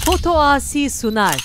Foto Asi sunar.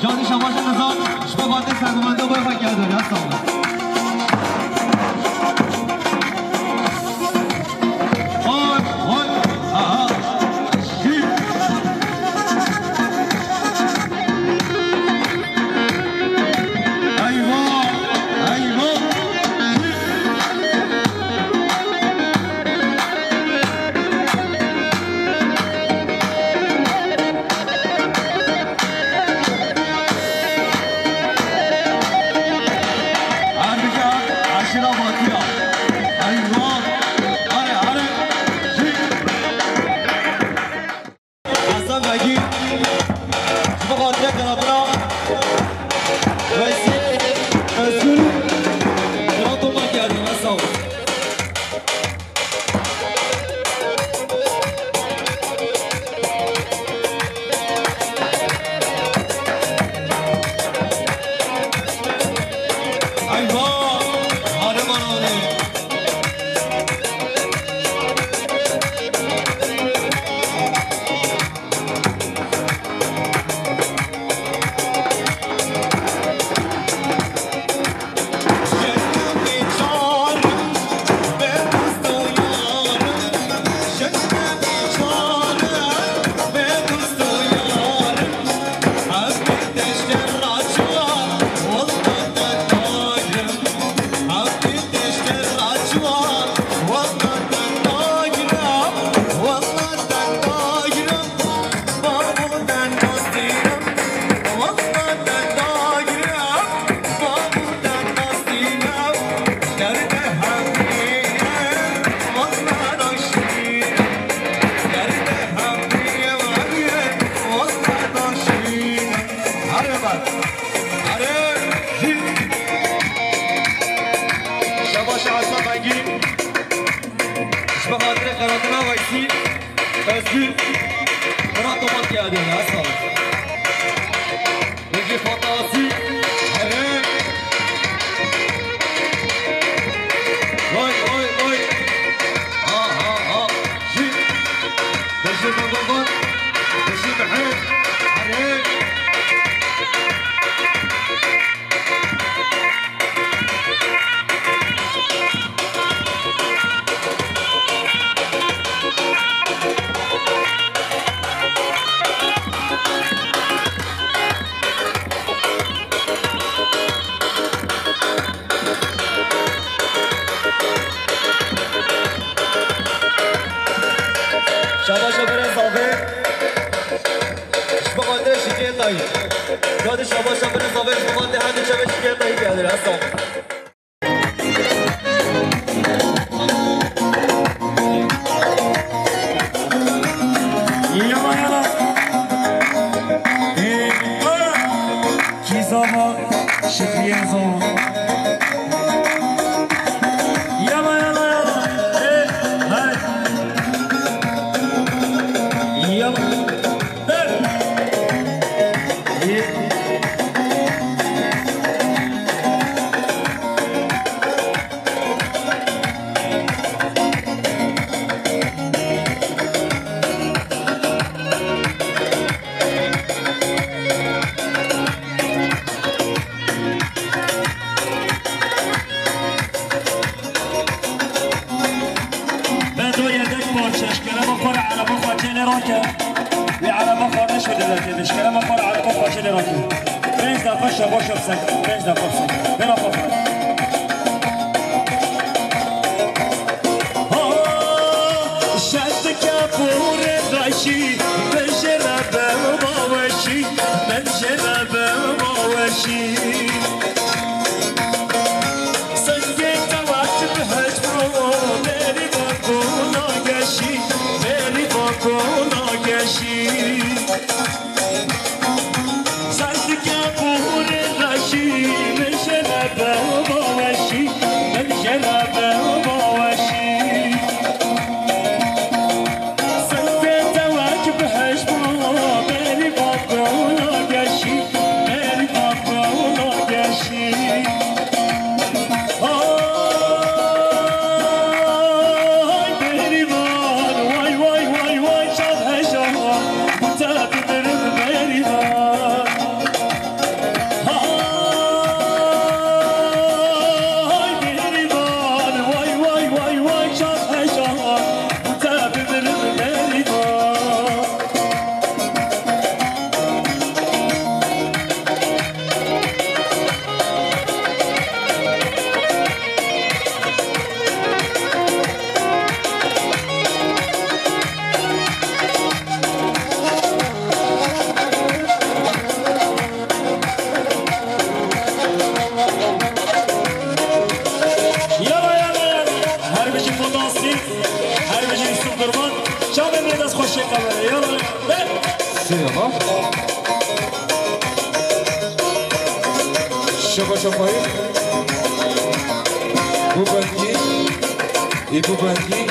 Johnny Shabash and the Zon, خاطر سرگمنده باید خواهد گرداری هستم ها شبا شفایی بوبنگی ای بوبنگی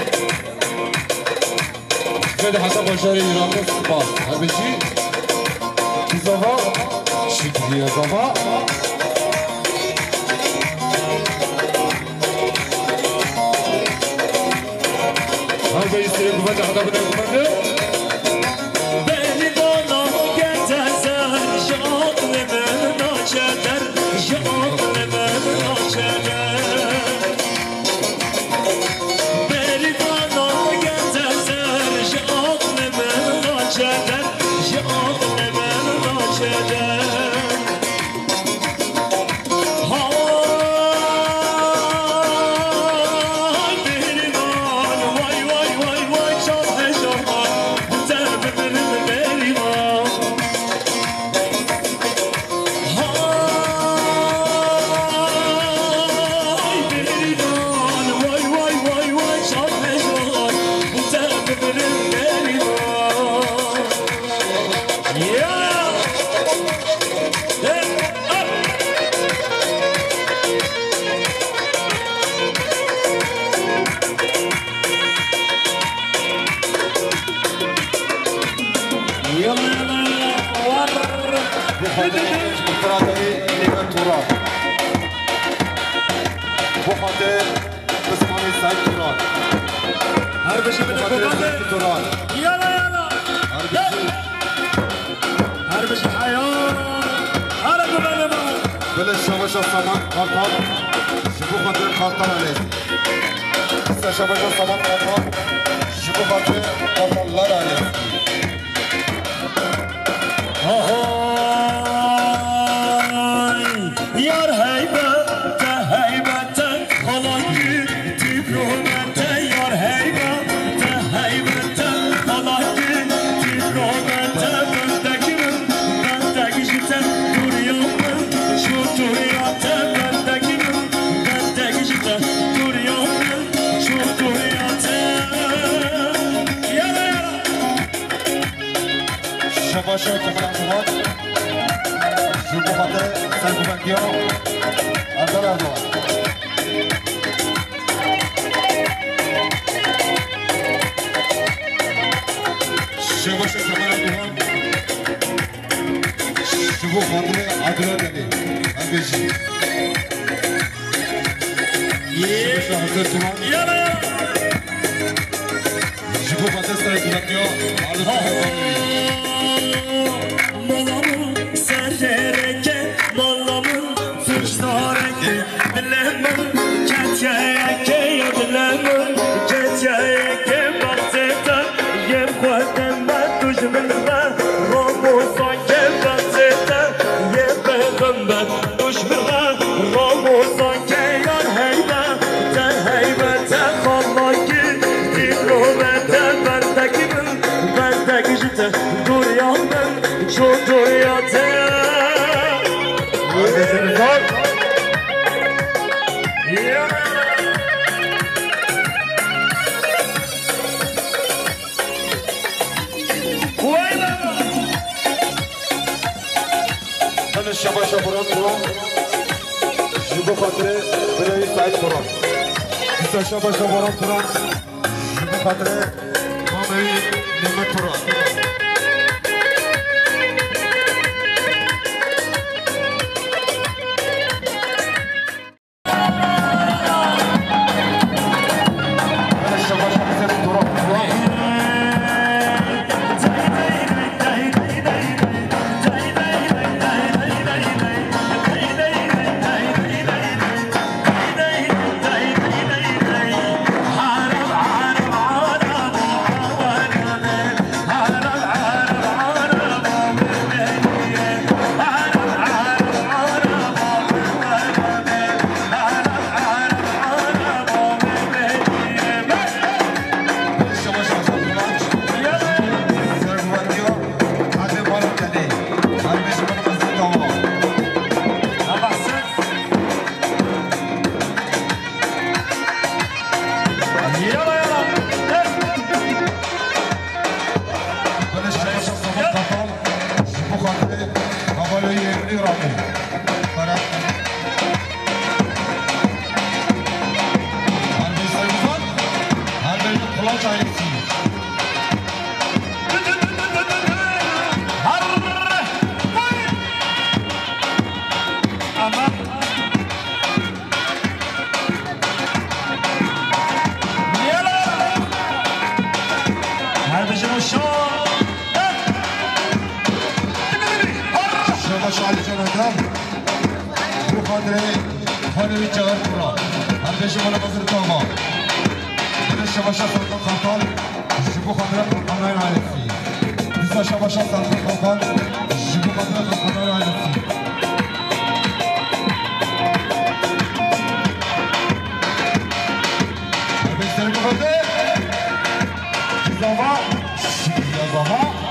خیلی حتی باشار ایران باز هربشی زوا شکریه زوا هر به استری بوبنده حتی بوده بوبنده Hara سلام بخاطر خانوی جهر پورا هربیش مال بزر تاما دل شباشا سلطان خاکان جبو خاطر خانوی رایلسی دیسا شباشا سلطان خاکان جبو خاطر خانوی رایلسی هربیش سر بخاطر زما زما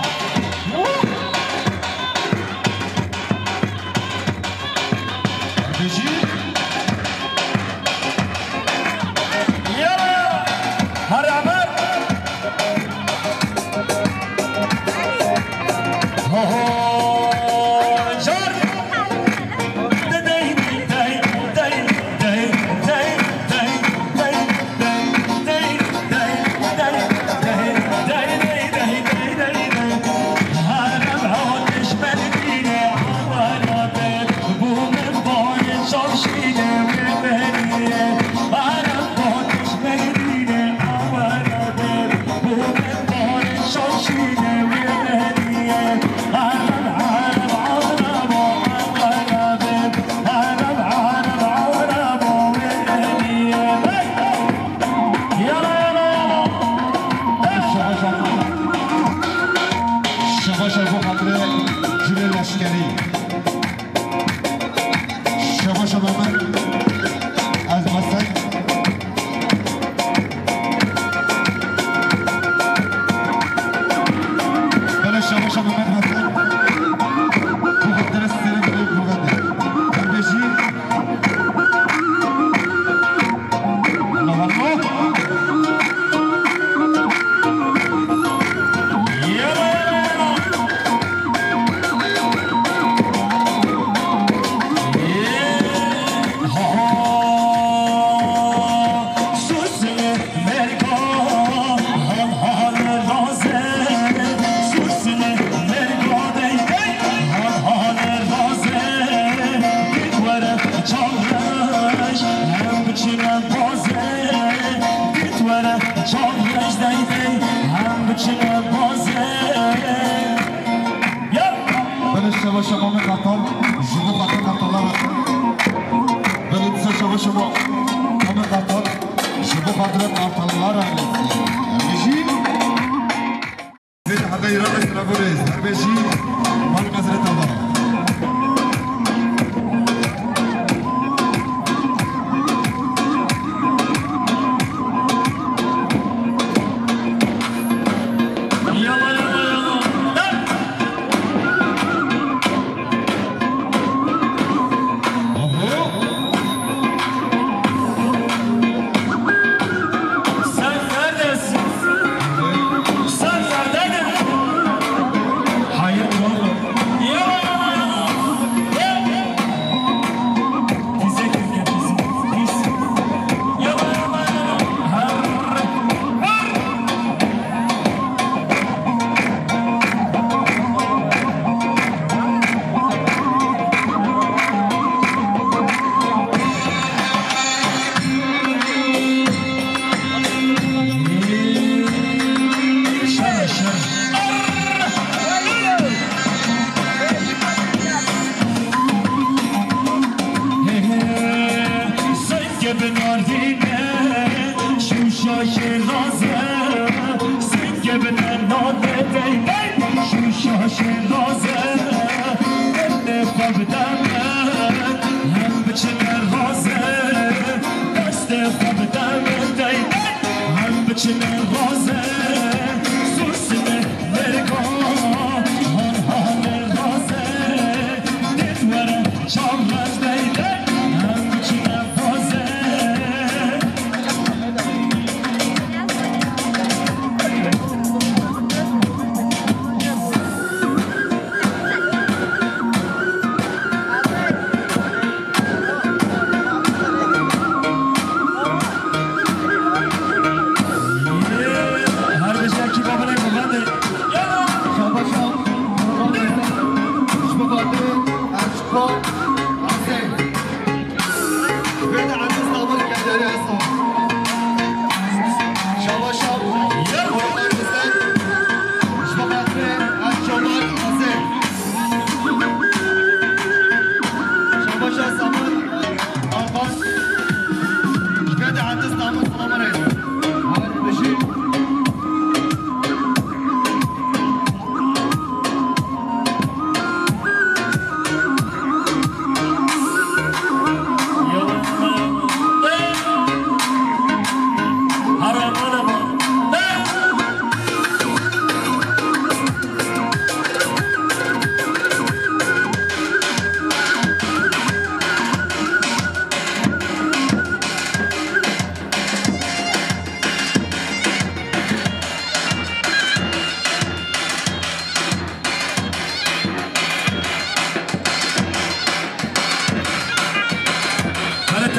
Hayır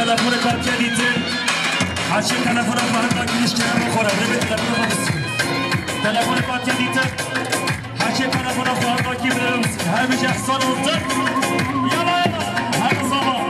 تلفون کارتی دیتر هرچی تلفون خواهد ناکیش که بخوره بره تلفون خواهد تلفون کارتی دیتر هرچی تلفون خواهد ناکی بره هر بیش احسان اوزد یالا هر زمان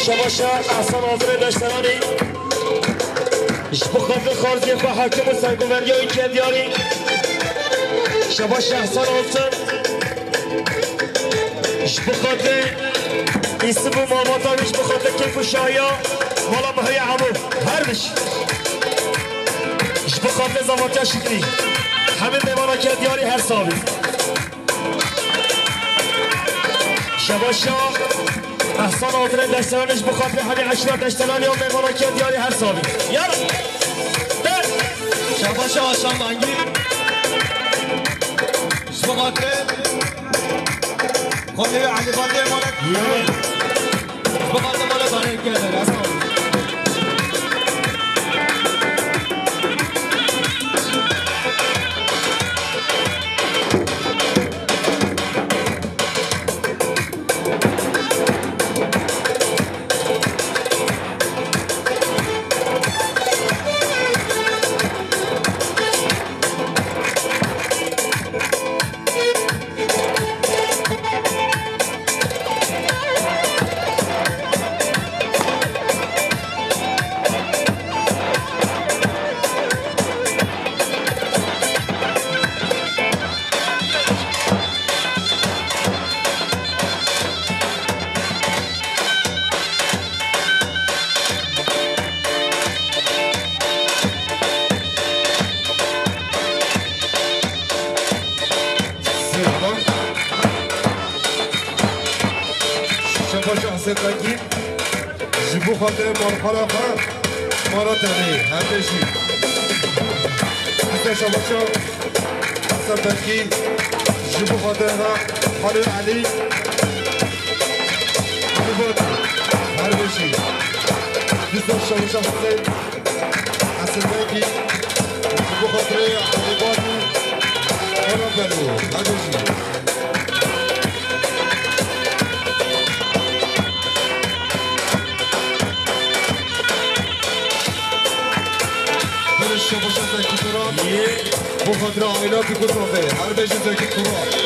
شباشا احسان آزره داشتنانی بخاطر خارجی و حاکم و سرگووری و اینکه دیاری شباشا احسان آزر بخاطر ایسب و ماماتانش بخاطر کیف و شایا والا بهای عمو هر بش بخاطر زمانتیا شکری همه میمانا که دیاری هر ثابت شباشا احسان آدره دشترانش بخاطر همه عشرات دشترانی و میمانا که دیاری هر ثابت یارا در شباش آشان بانگیر بخاطر خواهی علی فاطمه مالک بخاطر مالک بانه کرده اصلا سپاگی جبو خاطر مارخالا خان مارا تنه هندشی بیت شباشا سپاگی جبو خاطر خاله علی عبود هندشی بیت شباشا حسین سپاگی جبو خاطر عبود مارا بلو هندشی شباشا زکی توران بخاطر عائلات گذافه هر بشه زکی توران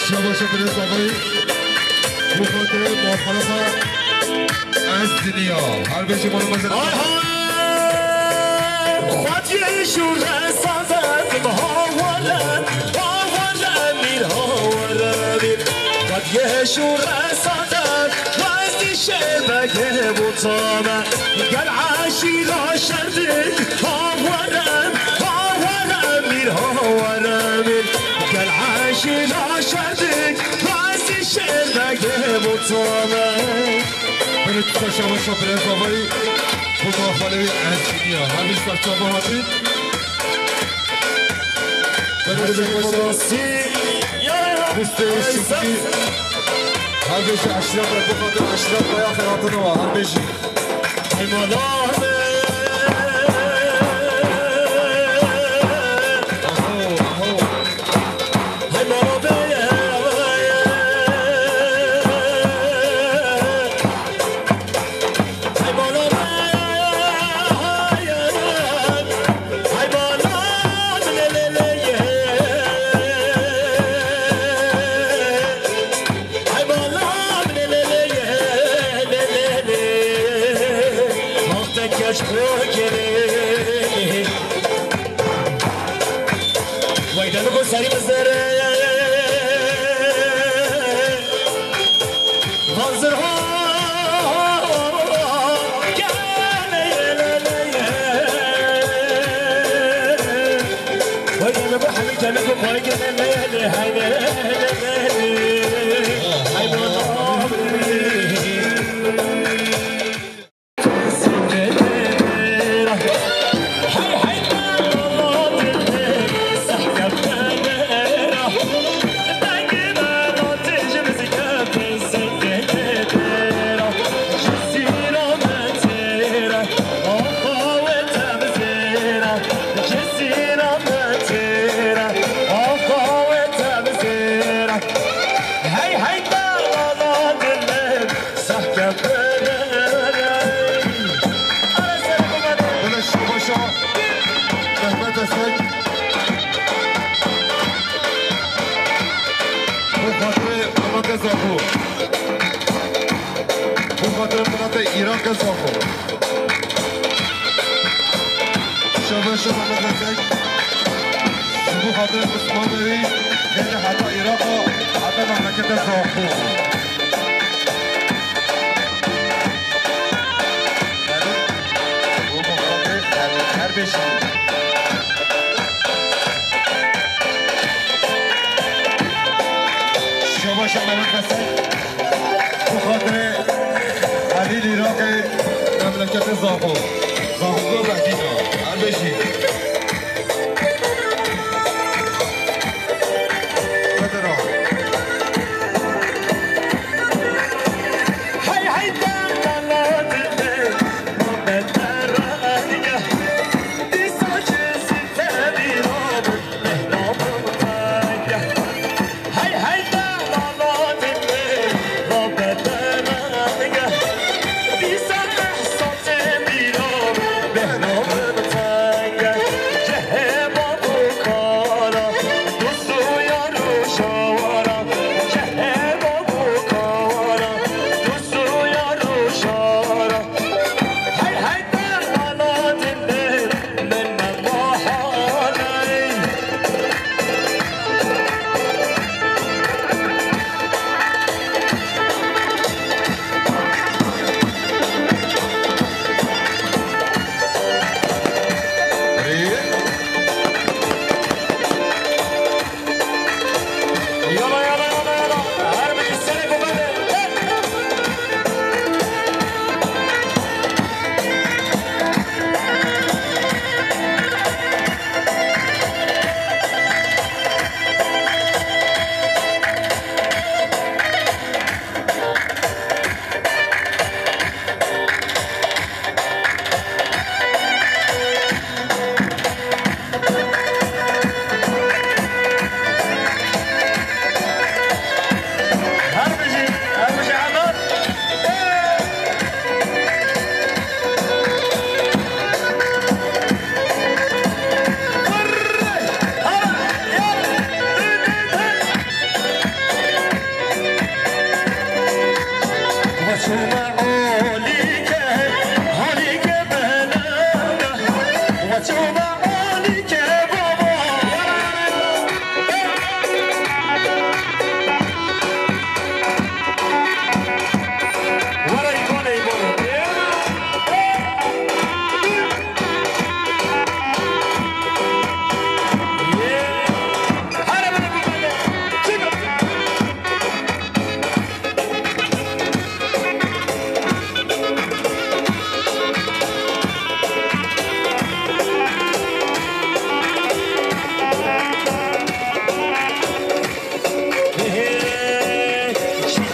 شباشا برس آقای بخاطر مخالفه از دنیا هر بشه مانو مزد خود یه شور سازد مهاولن میر هاولن خود یه شور سازد وزی شبکه بطامه گر عشیرا شردک هاولن میر هاولن گر عشیرا شردک وزی شبکه بطامه برد شباشا برس آقای مداخله از دنیا همیش بچه ها با حضرت هر بشی اشراف را بخاطر اشراف باید خیراتون و هر بشی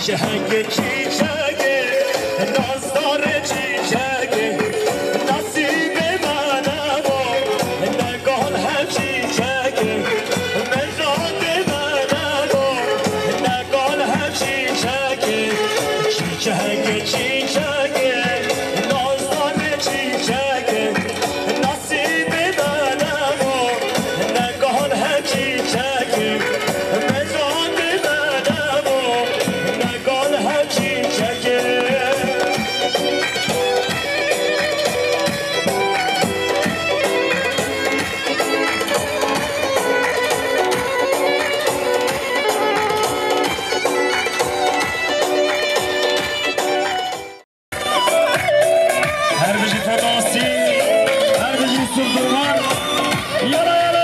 چیچک چیچک نازدار چیچک نصیب منم و نگال هم چیچک مزاد منم و نگال هم چیچک چیچک چیچک نازدار چیچک نصیب منم و نگال هم چیچک مزاد منم و نگال هم چیچک هر بجی فداسی هر بجی سردوان یالا یالا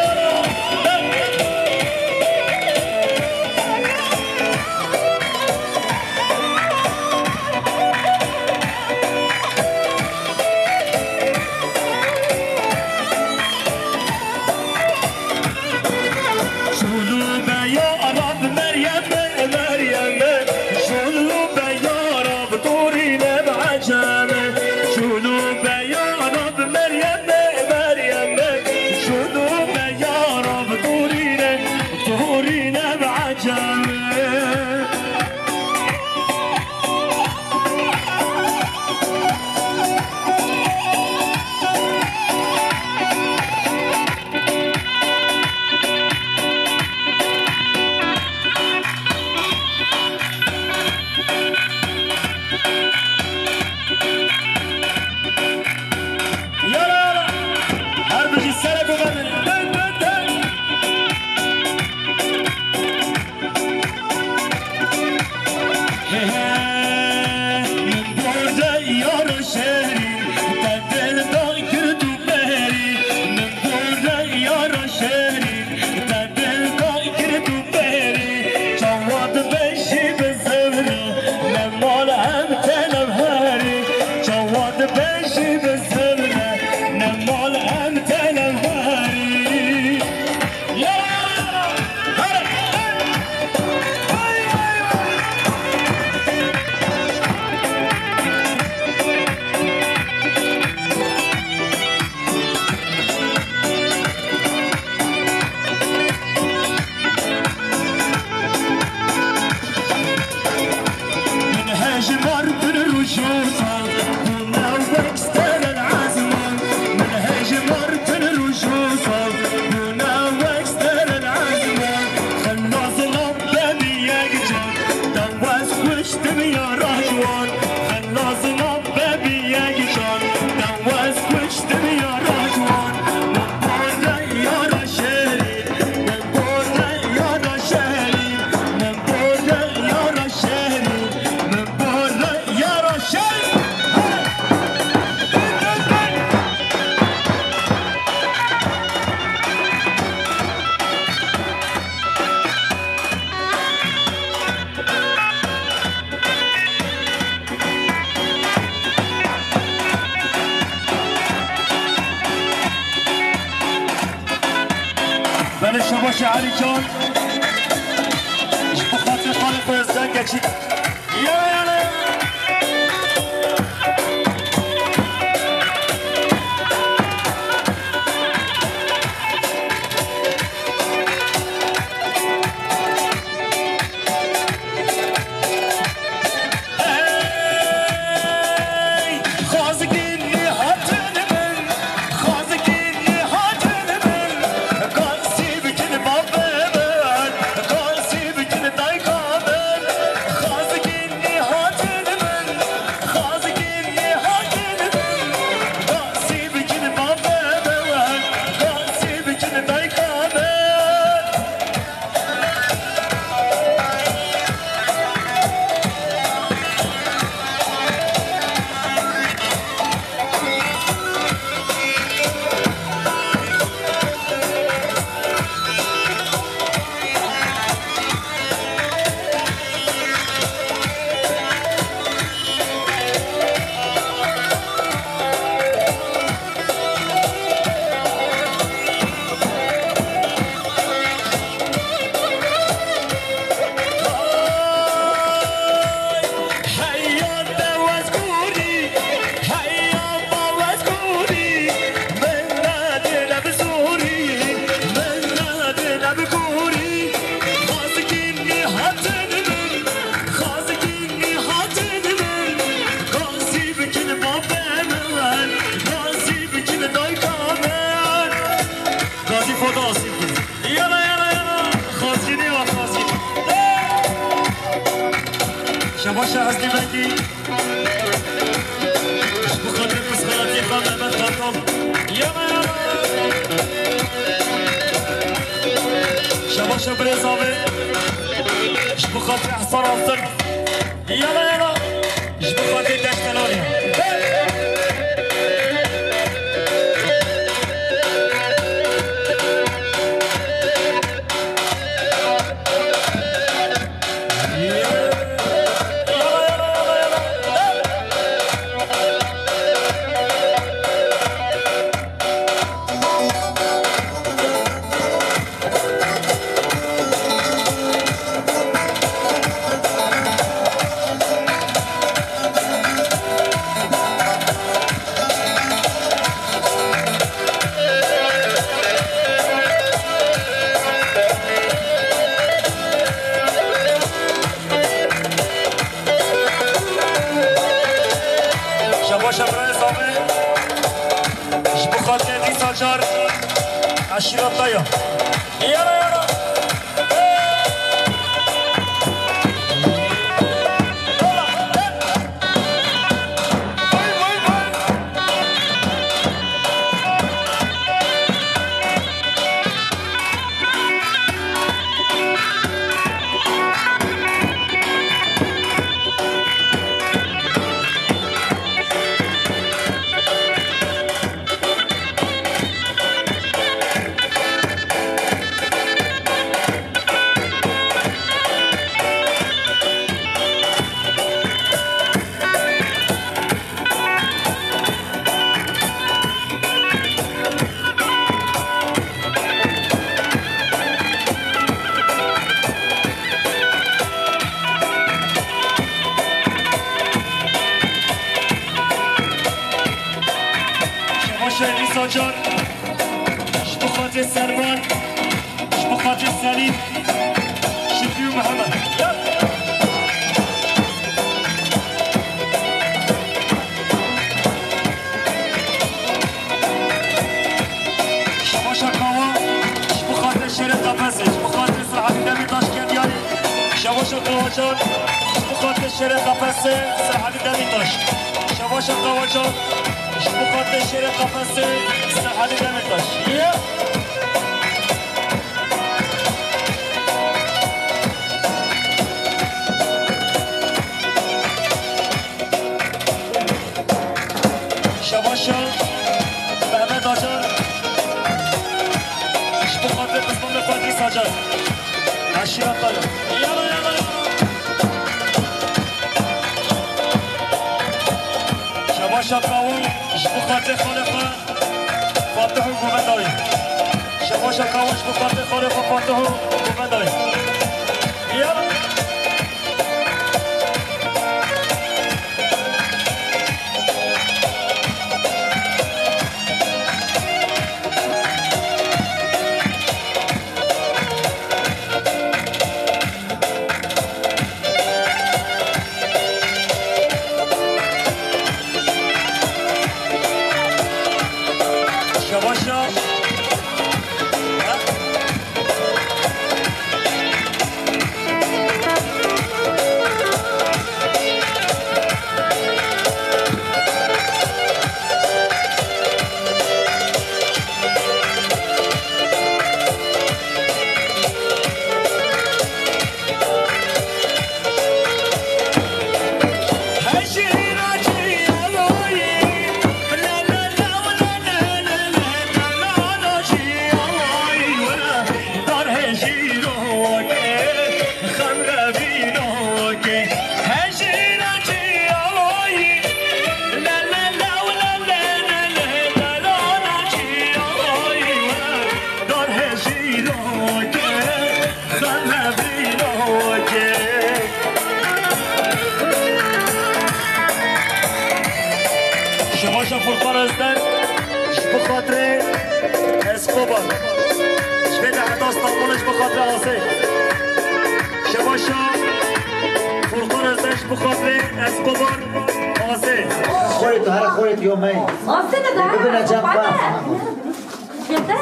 شلو بیا عرب مریم مریم شلو بیا عرب طورین بعجم شلو بیا عرب مریم مریم شلو بیا عرب طورین بعجم يلا هربج السلك وغني من برده یار شهری تدل دایر تو بهری من برده یار شهری تدل دایر تو بهری جواد بشی به زمری نمال هم تلم هری جواد بشی به زمری نمال هم تلم هری من هاجمار بالرجوزة ونوك ستان العزمان من هاجمار بالرجوزة ونوك ستان العزمان خلاص لبا بيججم دواس وشتم يا رجوان خلاص لبا بيججم دواس وشتم يا رجوان من برده يا رشالي من برده يا رشالي من برده يا رشالي من برده يا رشالي بلش باشه علی جان بخاطر خالق و الزنگچی یالا یالا خازگینی هاتن من خازگینی هاتن من قاسي بكن بابا من قاسي بكن دايقا من خازگینی هاتن غازی فوتو آسیب کنید یالا یالا یالا خازگینی و خازگینی شباش هستی بگی بخاطر مسخراتی خان محمد خانم یالا یالا شباش برزامه بخاطر احسان آفزن یالا یالا بخاطر دشتلانی عشيرة طيب يلا يلا جان شبخات السربان شبخات السليم شفيو محمد شباشا كوا شبخات الشريط قفص شبخات سرعة دمي تاشكند يعني شباشا كوا جان شبخات الشريط قفص سرعة دمي تاش شباشا كوا جان شبخات الشريط قفص سرعة دمي تاش شباشا محمد آجان شبخات قسمان فادی ساجان عشیرت دارم یالا یالا شباشا قوم شبخات خالقا فاتح گومنداری شباشا قوم شبخات خالقا فاتح گومنداری یالا شباشا فرقان ازدن بخاطر اسکوبار شبیده حداث تقبلش بخاطر آسه شباشا فرقان ازدن بخاطر اسکوبار آسه خودت هر خودت یومی آسه نداره ببینه جنب جده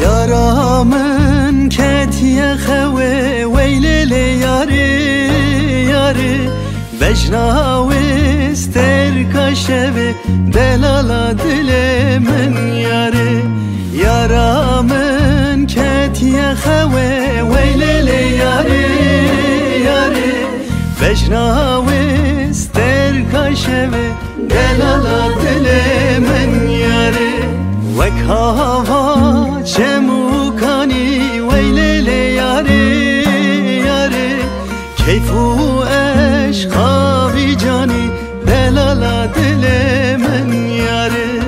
Yaramın ketiye xewe weylele yari Bejnavister kaşeve delala dile men yari Yaramın ketiye xewe weylele yari Bejnavister kaşeve delala dile men yari Vek hava çemukani weylele yari Keyfu eşkavi cani delala dile men yari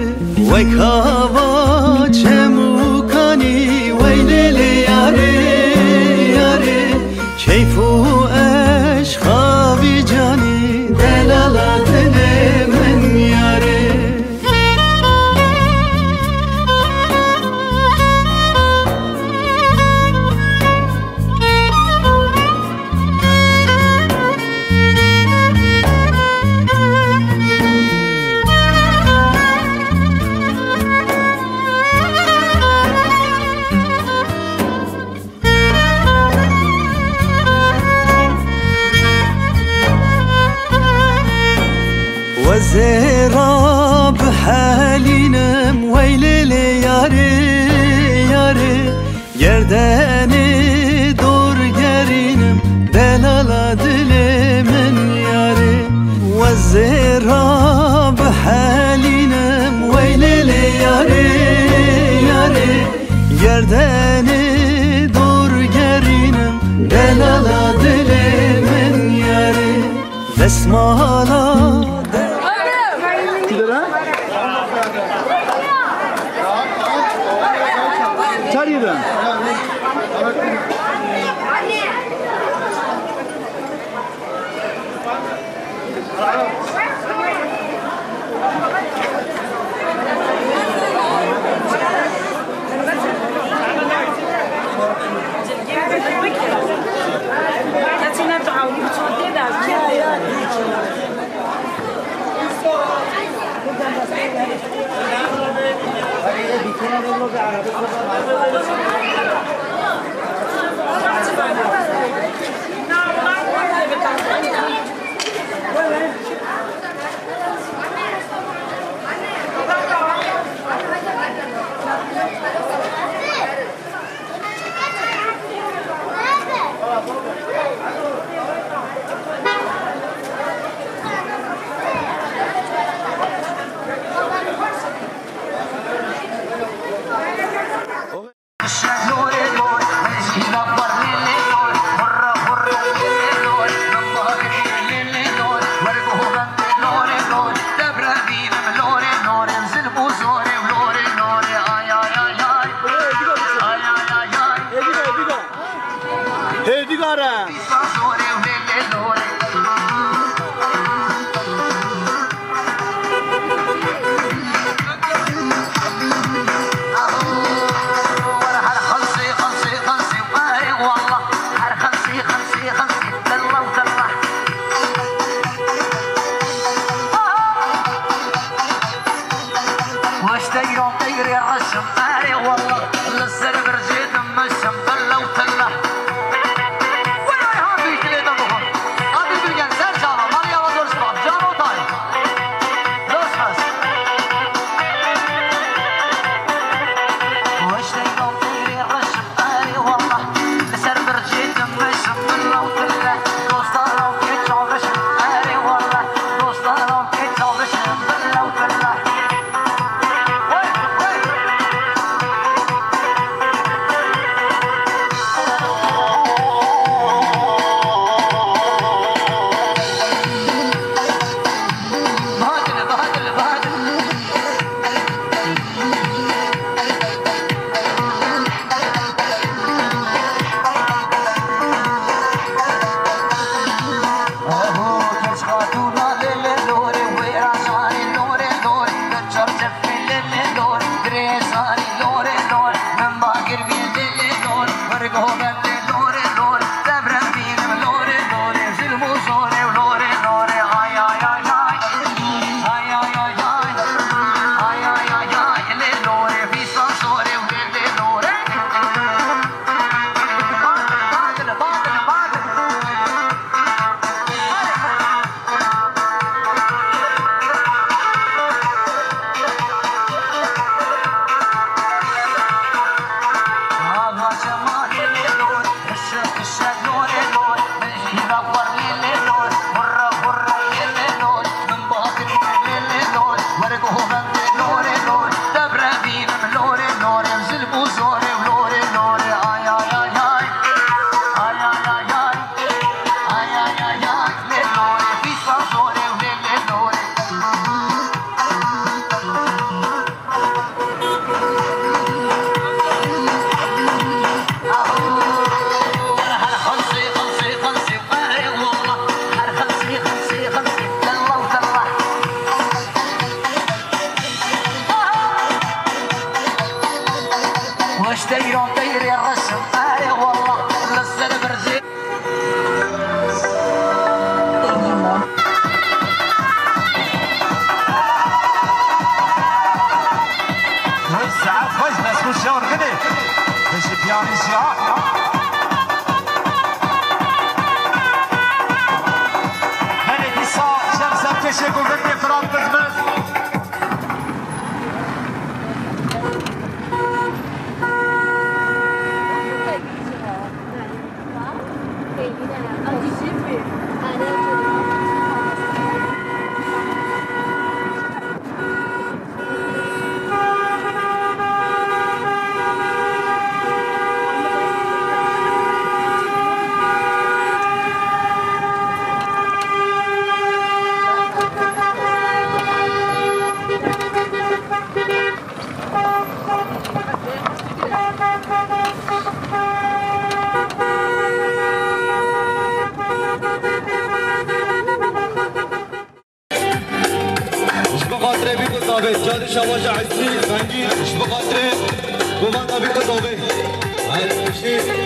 Vek hava çemukani weylele yari Keyfu eşkavi cani delala dile men yari وزيراب حالينم ويلي yari Gerdeni dur gerinem delala dilemen yari وزيراب حالينم ويلي yari Gerdeni dur gerinem delala dilemen yari Desmala Çarıdan. شواج عزی رنگی به خاطر گمان نبی کتابه هر میشه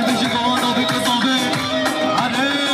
بيجي كمان أبيك صابي عليه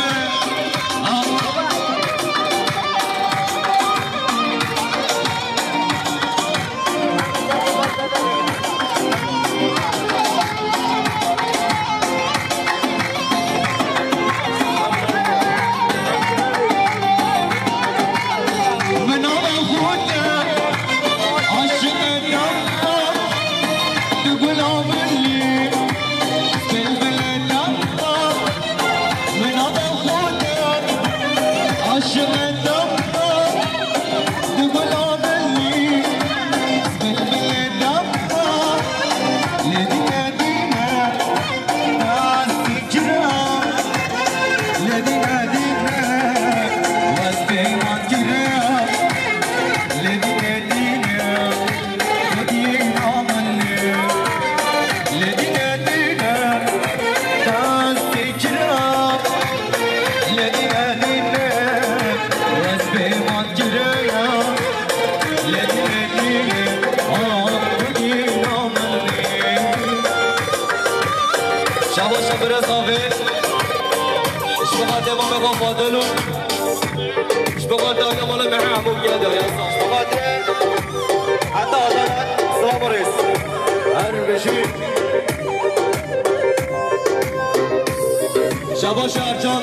شبا شهرجان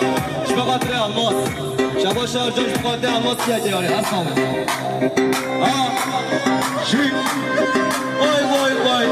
شبقاتر الماس شبا شهرجان شبقاتر الماس کیا دیاری هر سامه شی وای وای وای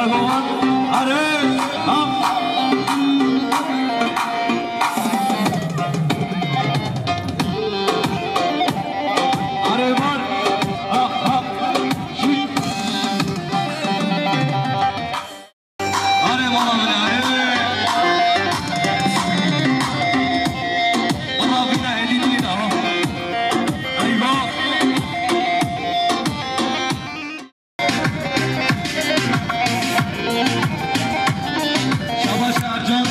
آره بابا آره آره بار آره بابا آره بابا بینا هدید میدا ایوا شبا شهرجان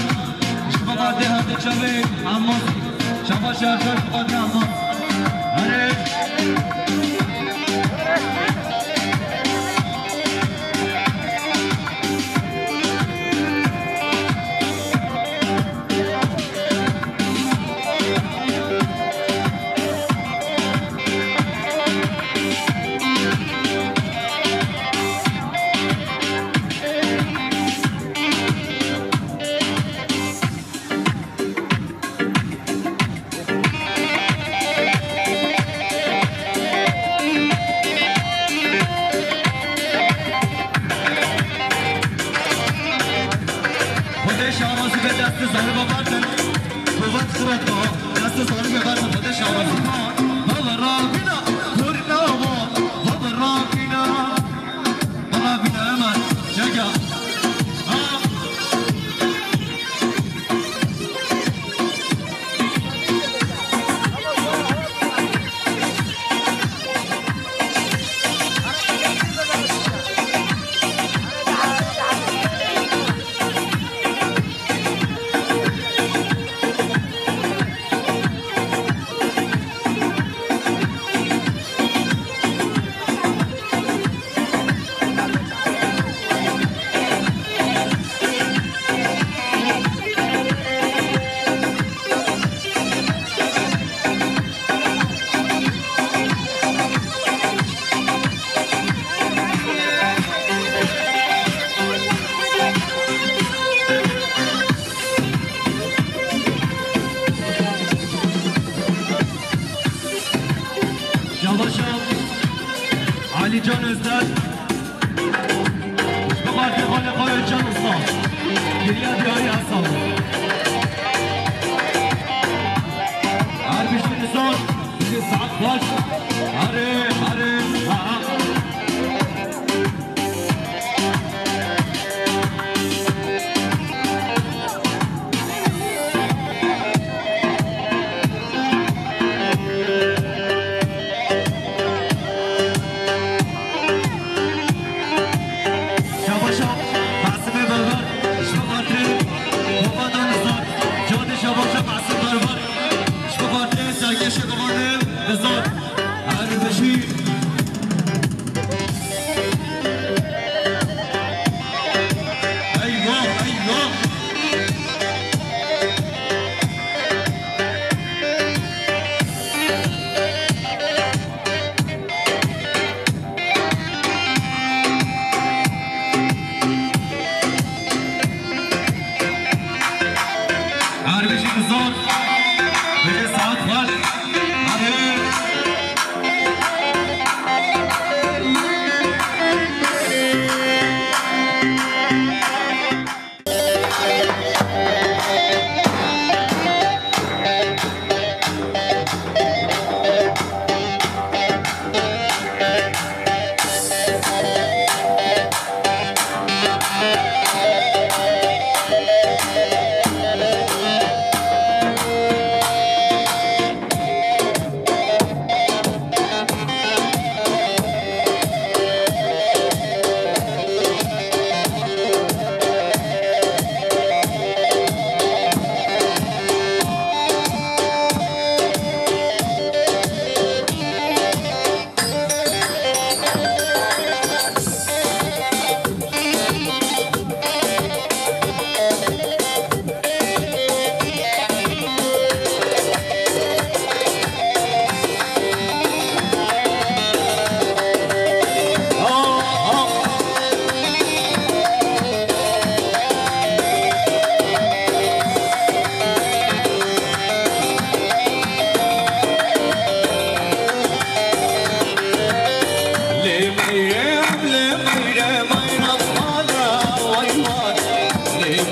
شبا قده هده چبه اما شبا شهرجان قده اما آره خودش آمازی به دست زاره ببردن قوت صورت با دست زاره ببردن خودش آمازی کن بابا رابینا کوری ناما بابا رابینا بابا بینا من جگا علی جان ازداد بقارد خالقای جان استاد گریه دیاری اصاب هر بیشتر نزار بیشتر ساعت باش آره آره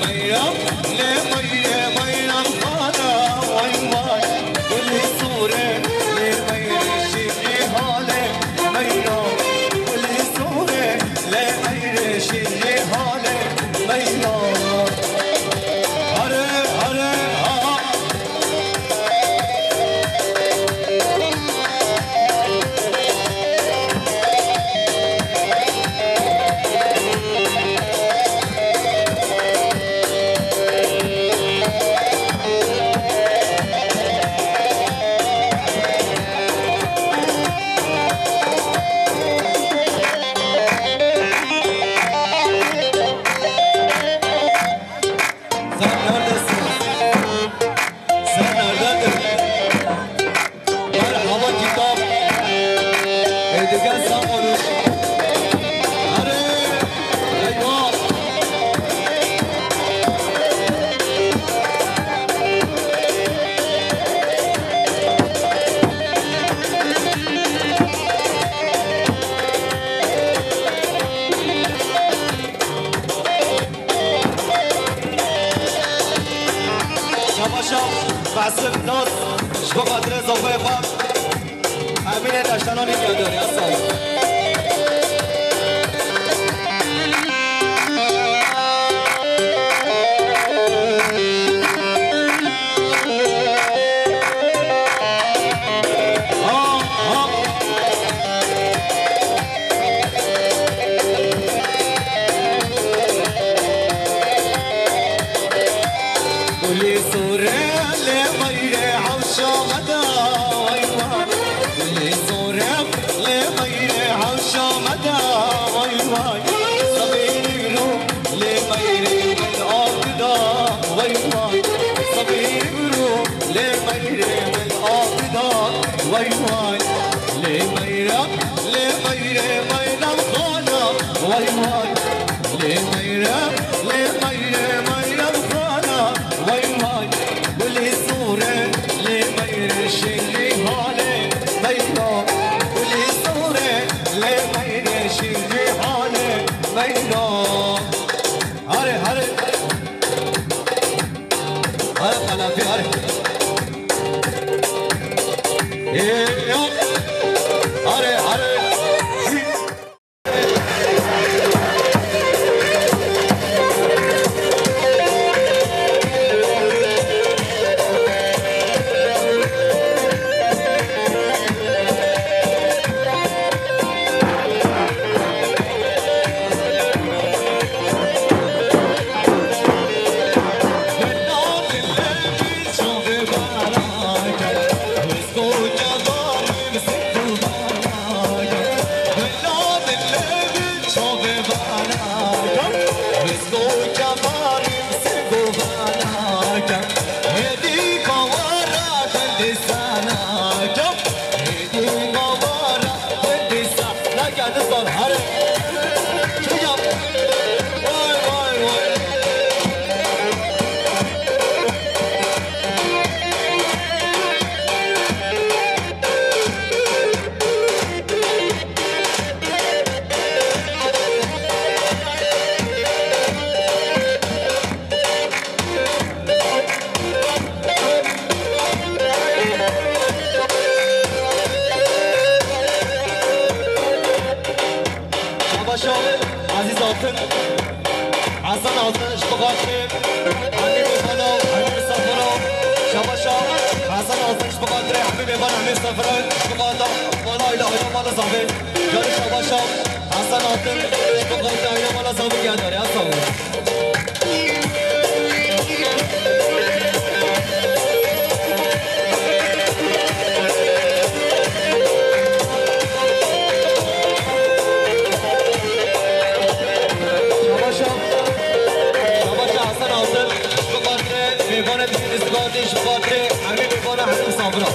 ميرم لميرة ميرم خانا وي واي كل صورة لميرة شيري حالي ميرم كل صورة لميرة شيري حالي ميرم هره هره ها بعصف ناس شو قدر زوفه فهم همینه داشتنانی که داری اصلا واي واي لميرة لميرة ميرة خانة واي واي لميرة لميرة ميرة خانة واي واي ولي صورة لميرة شيري حالي ميرة ولي صورة لميرة شيري حالي ميرة هاري هاري هاري خلافي هاري هاري هاري حسن حسن اشتغالي حبيبي بنا حبيبي سفرة شباشا حسن حسن اشتغالي حبيبي بنا حبيبي سفرة اشتغالي ولا إله إلا الله صاحبي جاري شباشا حسن حسن اشتغالي يا مالا صاحبي يا داري أصلا بيبانا بيزنس قادش خاطري حبيبي بيبانا حسن صابرة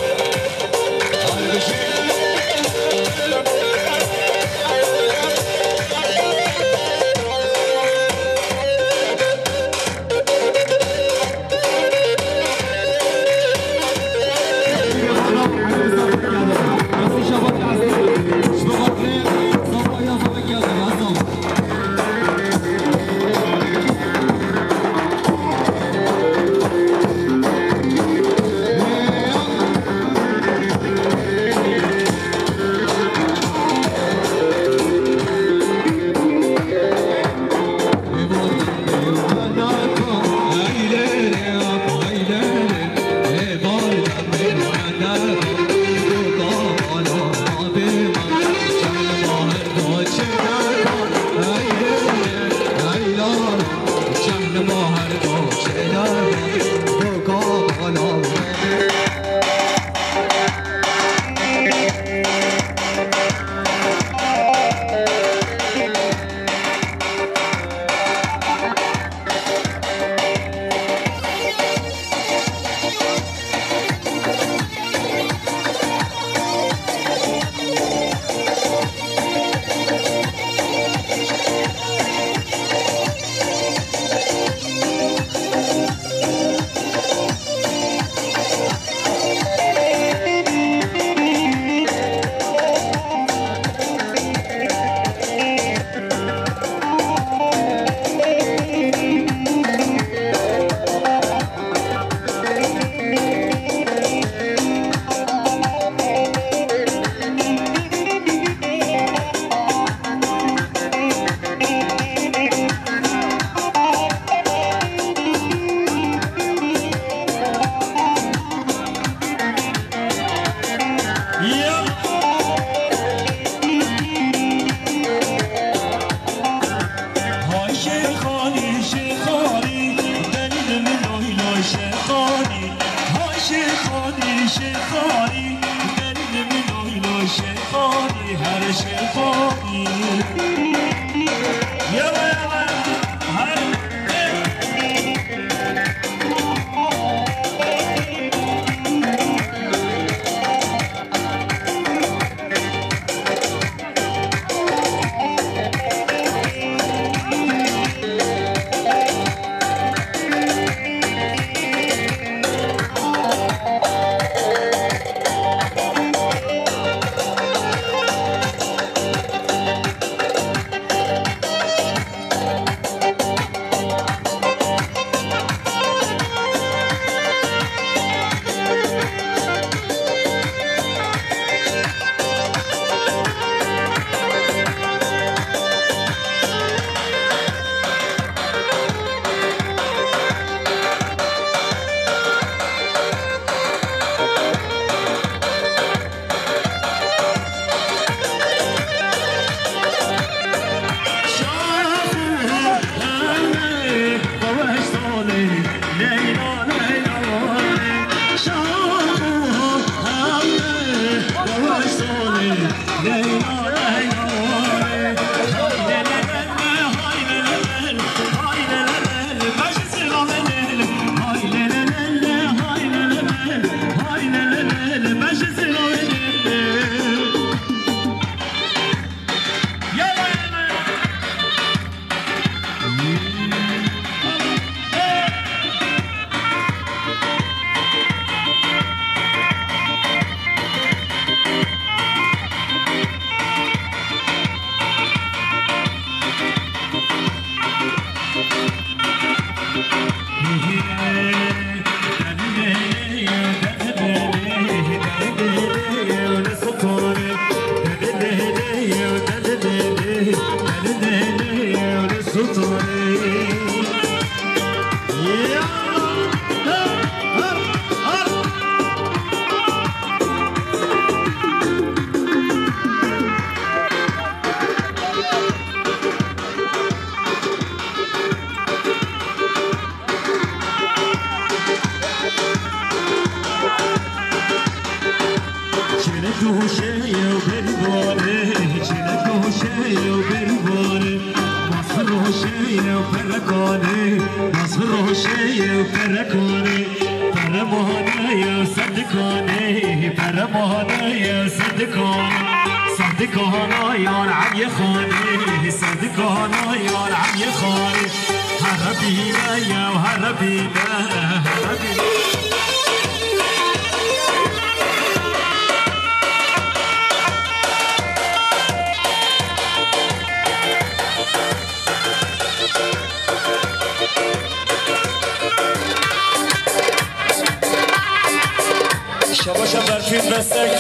شباشا برفين بسك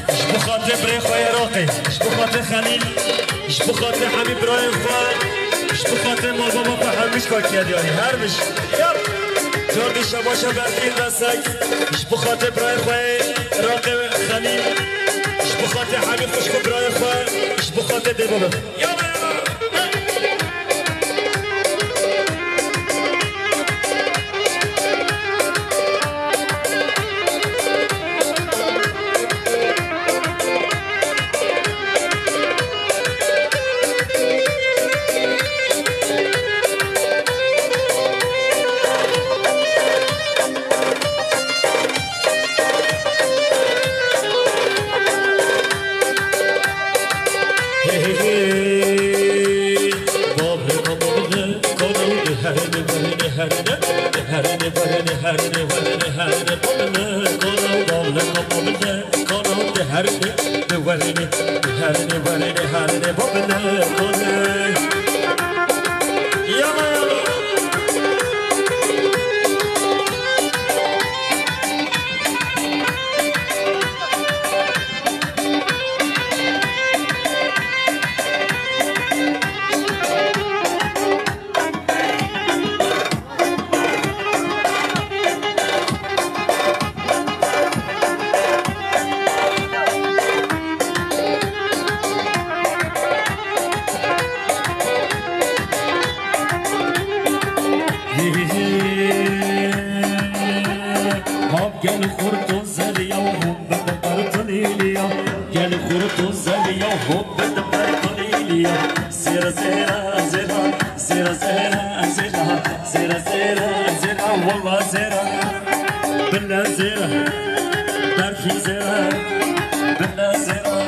اش بخاطر بريخو عراقي اش بخاطر خليل اش بخاطر حبيب رايم فان اش بخاطر مال بابا فهمش كاكياد يعني هرمش يلا جوردي شباشا برفين بسك اش بخاطر برايم عراقي خليل اش بخاطر حبيب خوشكو برايم فان اش بخاطر دي بابا يلا هرني ورني هرني ورني هرني بمنا كونو دولة بمنا كونو هرني ورني هرني ورني هرني بمنا كونو يلا يلا gel kurtu zeliya hubbe de bartoliya gel kurtu zeliya hubbe de bartoliya zira zira zira zira zira zira zira zira zira walla zira billa zira barfi zira billa zira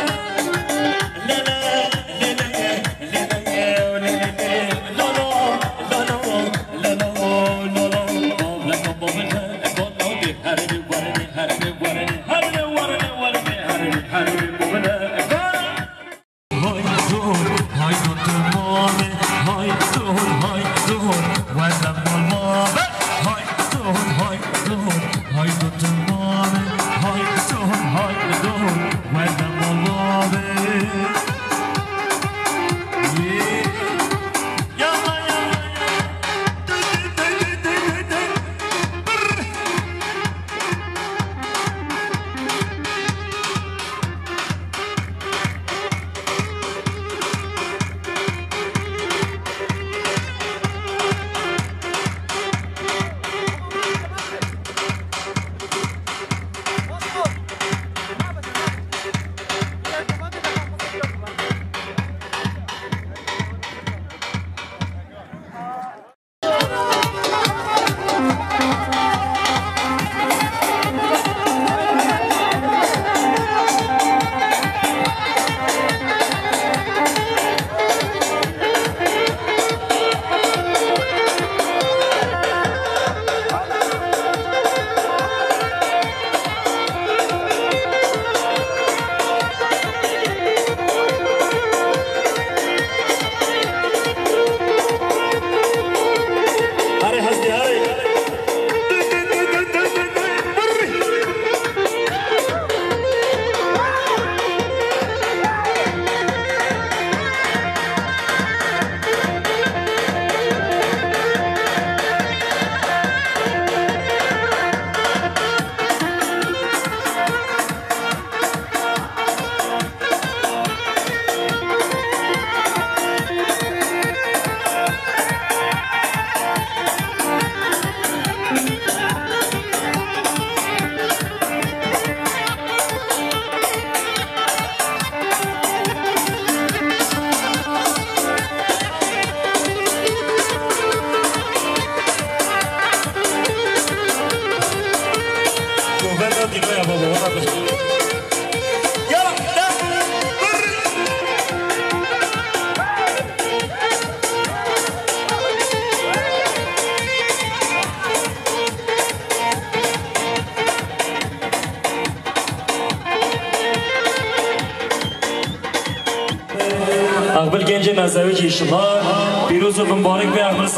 اقبل گنج نزویج ایشالله پیروز و مبارک به احمد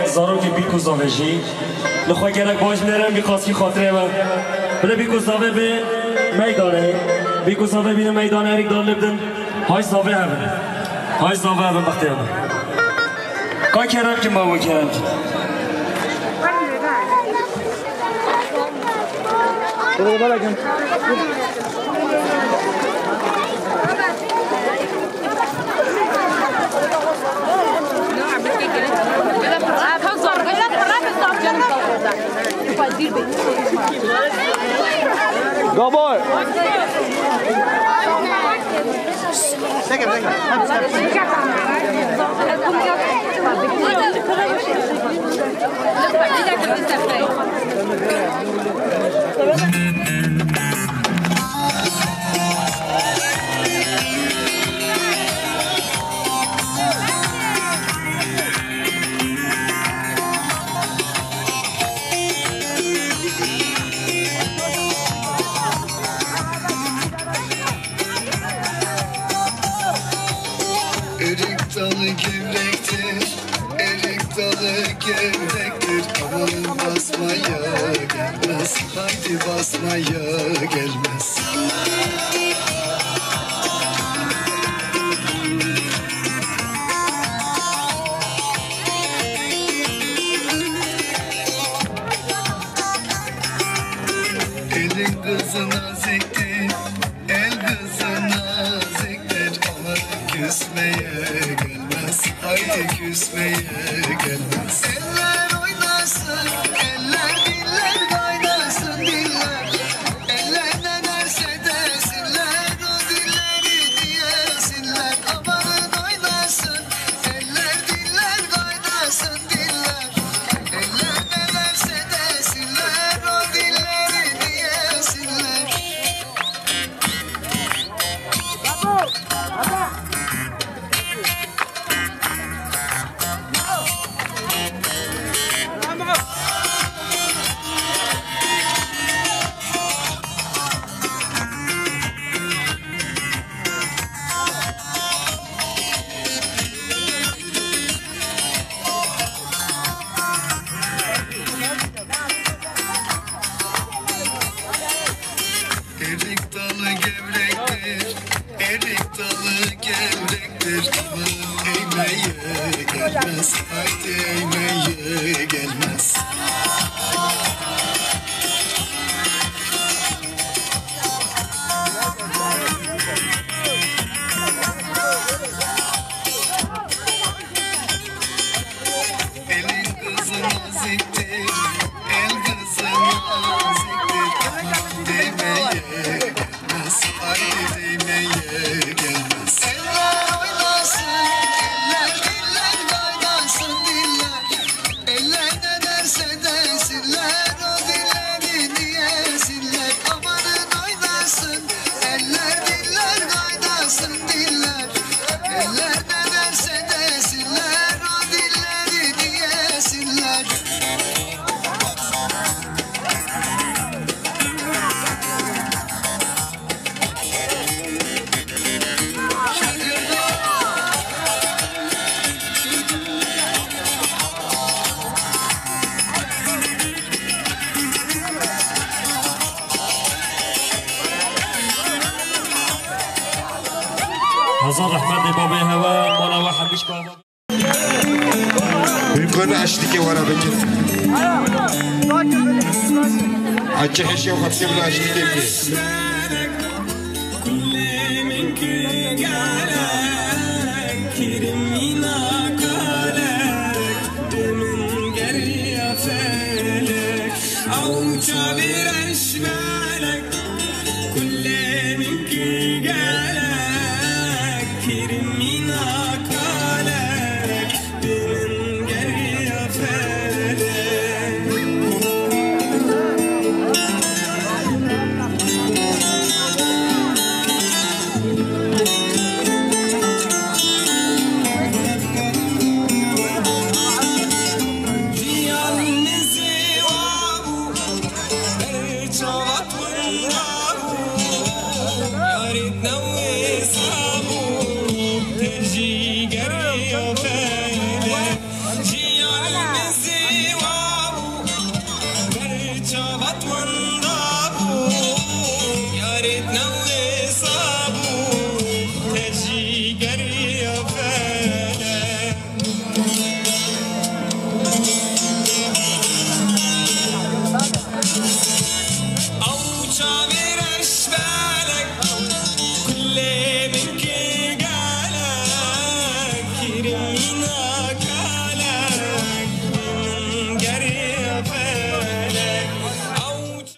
زاروک بیکو زاویجی لخواه گرک باش نرم بیخواست کی خاطره و بله بیکو زاوی به میدانه بیکو زاوی بینه میدانه اریک دار لبدن های زاوی همه های زاوی همه بخته همه که کرم که ما کرم Go boy! basmaya gelmez. Haydi basmaya gelmez. Elin kızı naziktir, el kızı naziktir. Ama küsmeye gelmez, haydi küsmeye gelmez. Eller oynasın, eller diller kaynasın diller. Eller ne derse desinler, o dilleri diyesinler. Amanın oynasın, eller diller kaynasın diller. Eller ne derse desinler, o dilleri diyesinler. Erik dalı gevrektir, erik dalı gevrektir. Aman eğmeye gelmez, haydi eğmeye gelmez. Elin kızı naziktir, el kızı naziktir. Aman değmeye gelmez, haydi değmeye gelmez. Eller oynasın, eller diller kaynasın diller. Eller ne derse desinler, o dilleri diyesinler. Amanın oynasın, eller diller kaynasın diller. Eller ne derse desinler, o dilleri diyesinler. هزار رحمن بابي هوا ولا واحد مش بابا يمكن اشتكي ورا بكر اتشحش يوم خمسين ولا اشتكي فيه أو تعبير أشباه